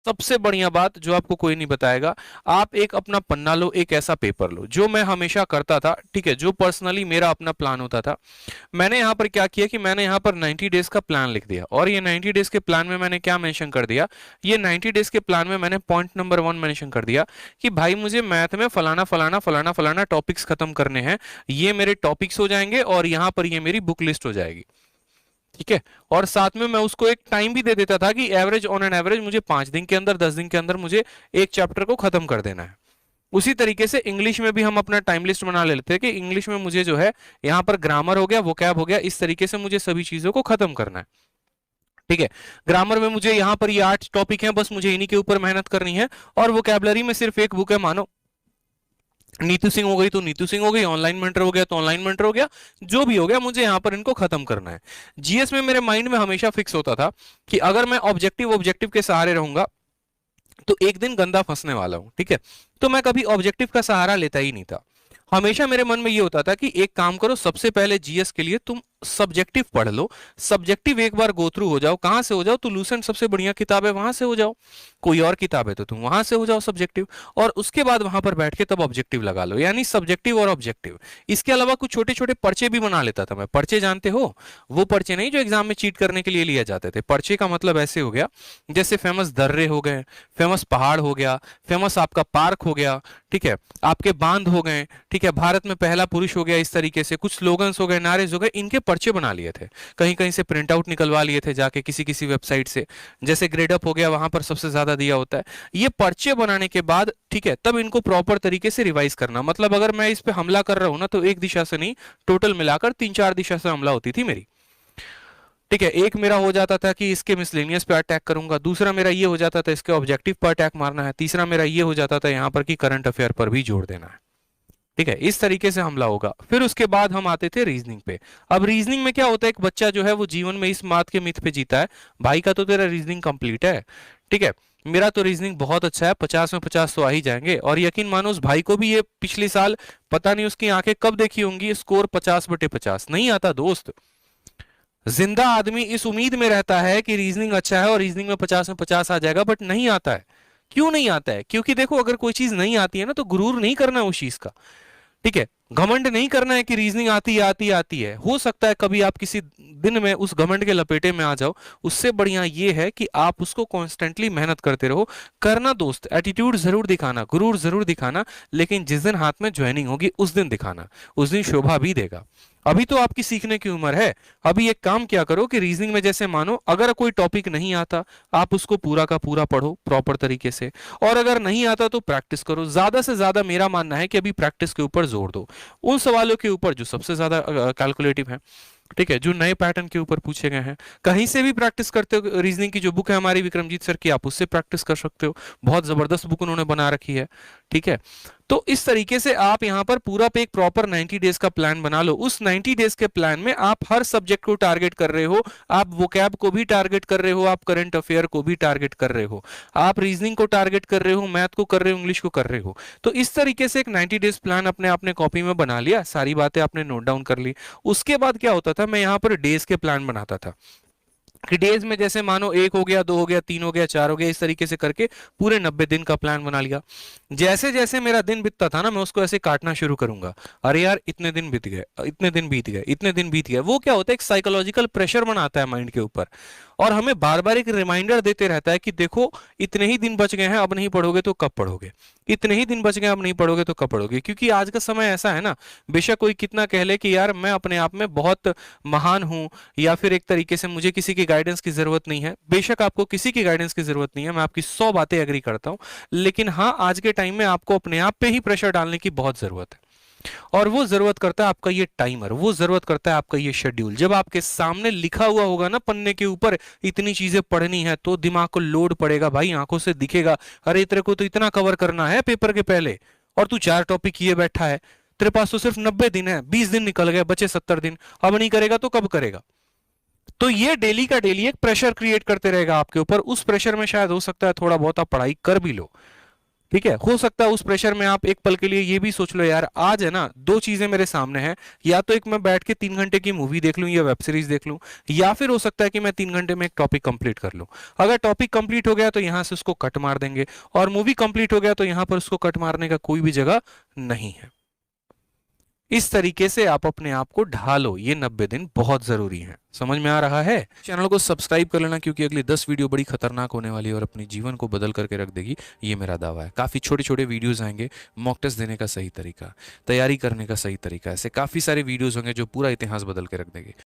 सबसे बढ़िया बात जो आपको कोई नहीं बताएगा, आप एक अपना पन्ना लो, एक ऐसा पेपर लो, जो मैं हमेशा करता था, ठीक है, जो पर्सनली मेरा अपना प्लान होता था। मैंने यहाँ पर क्या किया कि मैंने यहाँ पर 90 डेज का प्लान लिख दिया, और ये 90 डेज के प्लान में मैंने क्या मेंशन कर दिया, ये 90 डेज के प्लान में मैंने पॉइंट नंबर 1 मेंशन कर दिया कि भाई मुझे मैथ में फलाना फलाना फलाना फलाना टॉपिक्स खत्म करने हैं, ये मेरे टॉपिक्स हो जाएंगे और यहाँ पर ये मेरी बुक लिस्ट हो जाएगी, ठीक है। और साथ में मैं उसको एक टाइम भी दे देता था कि एवरेज ऑन एन एवरेज मुझे 5 दिन के अंदर, 10 दिन के अंदर मुझे एक चैप्टर को खत्म कर देना है। उसी तरीके से इंग्लिश में भी हम अपना टाइम लिस्ट बना लेते हैं कि इंग्लिश में मुझे जो है यहाँ पर ग्रामर हो गया, वोकैब हो गया, इस तरीके से मुझे सभी चीजों को खत्म करना है, ठीक है। ग्रामर में मुझे यहाँ पर ये 8 टॉपिक हैं, बस मुझे इन्हीं के ऊपर मेहनत करनी है। और वोकैबलरी में सिर्फ एक बुक है, मानो नीतू सिंह हो गई तो नीतू सिंह हो गई, ऑनलाइन मेंटर हो गया तो ऑनलाइन मेंटर हो गया, जो भी हो गया मुझे यहाँ पर इनको खत्म करना है। जीएस में मेरे माइंड में हमेशा फिक्स होता था कि अगर मैं ऑब्जेक्टिव ऑब्जेक्टिव के सहारे रहूंगा तो एक दिन गंदा फंसने वाला हूं, ठीक है। तो मैं कभी ऑब्जेक्टिव का सहारा लेता ही नहीं था। हमेशा मेरे मन में ये होता था कि एक काम करो, सबसे पहले जीएस के लिए तुम सब्जेक्टिव पढ़ लो, सब्जेक्टिव एक बार गो थ्रू हो जाओ, कहां से हो जाओ तो लूसेंट सबसे बढ़िया किताब है वहां से हो जाओ, कोई और किताब है तो तुम वहां से हो जाओ सब्जेक्टिव, और उसके बाद वहां पर बैठ के तब ऑब्जेक्टिव लगा लो, यानी सब्जेक्टिव और ऑब्जेक्टिव। इसके अलावा कुछ छोटे छोटे पर्चे भी बना लेता था मैं। पर्चे जानते हो, वो पर्चे नहीं जो एग्जाम में चीट करने के लिए लिए जाते थे। पर्चे का मतलब ऐसे हो गया जैसे फेमस दर्रे हो गए, फेमस पहाड़ हो गया, फेमस आपका पार्क हो गया, ठीक है, आपके बांध हो गए, ठीक है, भारत में पहला पुरुष हो गया, इस तरीके से कुछ स्लोगन्स हो गए, नारेज हो गए, इनके पर्चे बना लिए थे। कहीं कहीं से प्रिंट आउट निकलवा लिए थे जाके किसी किसी वेबसाइट से, जैसे ग्रेडअप हो गया, वहां पर सबसे ज्यादा दिया होता है। ये पर्चे बनाने के बाद, ठीक है, तब इनको प्रॉपर तरीके से रिवाइज करना। मतलब अगर मैं इस पे हमला कर रहा हूं ना तो एक दिशा से नहीं, टोटल मिलाकर 3-4 दिशा से हमला होती थी मेरी, ठीक है। एक मेरा हो जाता था कि इसके मिसलेनियस पे अटैक करूंगा, दूसरा मेरा ये हो जाता था इसके ऑब्जेक्टिव पर अटैक मारना है, तीसरा मेरा ये हो जाता था यहाँ पर कि करंट अफेयर पर भी जोड़ देना है, ठीक है। इस तरीके से हमला होगा। फिर उसके बाद हम आते थे रीजनिंग पे। अब रीजनिंग में क्या होता है, एक बच्चा जो है वो जीवन में इस बात के मिथ पे जीता है, भाई का तो तेरा रीजनिंग कंप्लीट है, ठीक है, मेरा तो रीजनिंग बहुत अच्छा है, 50 में 50 तो आ ही जाएंगे। और यकीन मानो उस भाई को भी ये पिछले साल पता नहीं उसकी आंखें कब देखी होंगी, स्कोर 50/50 नहीं आता दोस्त। जिंदा आदमी इस उम्मीद में रहता है कि रीजनिंग अच्छा है और रीजनिंग में 50 में 50 आ जाएगा, बट नहीं आता है। क्यों नहीं आता है? क्योंकि देखो, अगर कोई चीज नहीं आती है ना तो गुरूर नहीं करना उस चीज का, ठीक है, घमंड नहीं करना है कि रीजनिंग आती है आती है आती है। हो सकता है कभी आप किसी दिन में उस घमंड के लपेटे में आ जाओ, उससे बढ़िया ये है कि आप उसको कॉन्स्टेंटली मेहनत करते रहो। करना दोस्त, एटीट्यूड जरूर दिखाना, गुरूर जरूर दिखाना, लेकिन जिस दिन हाथ में ज्वाइनिंग होगी उस दिन दिखाना, उस दिन शोभा भी देगा। अभी तो आपकी सीखने की उम्र है। अभी एक काम क्या करो कि रीजनिंग में जैसे मानो अगर कोई टॉपिक नहीं आता, आप उसको पूरा का पूरा पढ़ो प्रॉपर तरीके से, और अगर नहीं आता तो प्रैक्टिस करो। ज्यादा से ज्यादा मेरा मानना है कि अभी प्रैक्टिस के ऊपर जोर दो, उन सवालों के ऊपर जो सबसे ज्यादा कैलकुलेटिव है, ठीक है, जो नए पैटर्न के ऊपर पूछे गए हैं। कहीं से भी प्रैक्टिस करते हो, रीजनिंग की जो बुक है हमारी विक्रमजीत सर की, आप उससे प्रैक्टिस कर सकते हो, बहुत जबरदस्त बुक उन्होंने बना रखी है, ठीक है। तो इस तरीके से आप यहाँ पर पूरा पे एक प्रॉपर 90 डेज का प्लान बना लो। उस 90 डेज के प्लान में आप हर सब्जेक्ट को टारगेट कर रहे हो, आप वोकैब को भी टारगेट कर रहे हो, आप करंट अफेयर को भी टारगेट कर रहे हो, आप रीजनिंग को टारगेट कर रहे हो, मैथ को कर रहे हो, इंग्लिश को कर रहे हो। तो इस तरीके से एक 90 डेज प्लान अपने आपने कॉपी में बना लिया, सारी बातें आपने नोट डाउन कर ली। उसके बाद क्या होता था, मैं यहाँ पर डेज के प्लान बनाता था कि डेज में जैसे मानो 1 हो गया, 2 हो गया, 3 हो गया, 4 हो गया, इस तरीके से करके पूरे 90 दिन का प्लान बना लिया। जैसे जैसे मेरा दिन बीतता था ना, मैं उसको ऐसे काटना शुरू करूंगा, अरे यार इतने दिन बीत गए, इतने दिन बीत गए, इतने दिन बीत गए। वो क्या होता है, एक साइकोलॉजिकल प्रेशर बनाता है माइंड के ऊपर, और हमें बार बार एक रिमाइंडर देते रहता है कि देखो इतने ही दिन बच गए हैं, अब नहीं पढ़ोगे तो कब पढ़ोगे, इतने ही दिन बच गए, अब नहीं पढ़ोगे तो कब पढ़ोगे। क्योंकि आज का समय ऐसा है ना, बेशक कोई कितना कह ले कि यार मैं अपने आप में बहुत महान हूं, या फिर एक तरीके से मुझे किसी की गाइडेंस की जरूरत नहीं है, बेशक आपको किसी की गाइडेंस की जरूरत नहीं है, मैं आपकी 100 बातें एग्री करता हूं, लेकिन हाँ आज के टाइम में आपको अपने आप पे ही प्रेशर डालने की बहुत जरूरत है। और वो जरूरत करता है आपका ये टाइमर, वो जरूरत करता है आपका ये शेड्यूल। जब आपके सामने लिखा हुआ होगा ना पन्ने के ऊपर, इतनी चीजें पढ़नी है, तो दिमाग को लोड पड़ेगा भाई, आंखों से दिखेगा, अरे तेरे को तो इतना कवर करना है पेपर के पहले, और तू 4 टॉपिक किए बैठा है, तेरे पास तो सिर्फ 90 दिन है, 20 दिन निकल गए, बचे 70 दिन, अब नहीं करेगा तो कब करेगा। तो ये डेली का डेली एक प्रेशर क्रिएट करते रहेगा आपके ऊपर। उस प्रेशर में शायद हो सकता है थोड़ा बहुत आप पढ़ाई कर भी लो, ठीक है, हो सकता है उस प्रेशर में आप एक पल के लिए ये भी सोच लो यार आज है ना, दो चीजें मेरे सामने हैं, या तो एक मैं बैठ के 3 घंटे की मूवी देख लूं या वेब सीरीज देख लूं, या फिर हो सकता है कि मैं 3 घंटे में एक टॉपिक कंप्लीट कर लूं। अगर टॉपिक कंप्लीट हो गया तो यहां से उसको कट मार देंगे, और मूवी कंप्लीट हो गया तो यहां पर उसको कट मारने का कोई भी जगह नहीं है। इस तरीके से आप अपने आप को ढालो, ये 90 दिन बहुत जरूरी है। समझ में आ रहा है? चैनल को सब्सक्राइब कर लेना, क्योंकि अगली 10 वीडियो बड़ी खतरनाक होने वाली है और अपने जीवन को बदल करके रख देगी, ये मेरा दावा है। काफी छोटे छोटे वीडियोस आएंगे, मॉक टेस्ट देने का सही तरीका, तैयारी करने का सही तरीका, ऐसे काफी सारे वीडियोस होंगे जो पूरा इतिहास बदल के रख देंगे।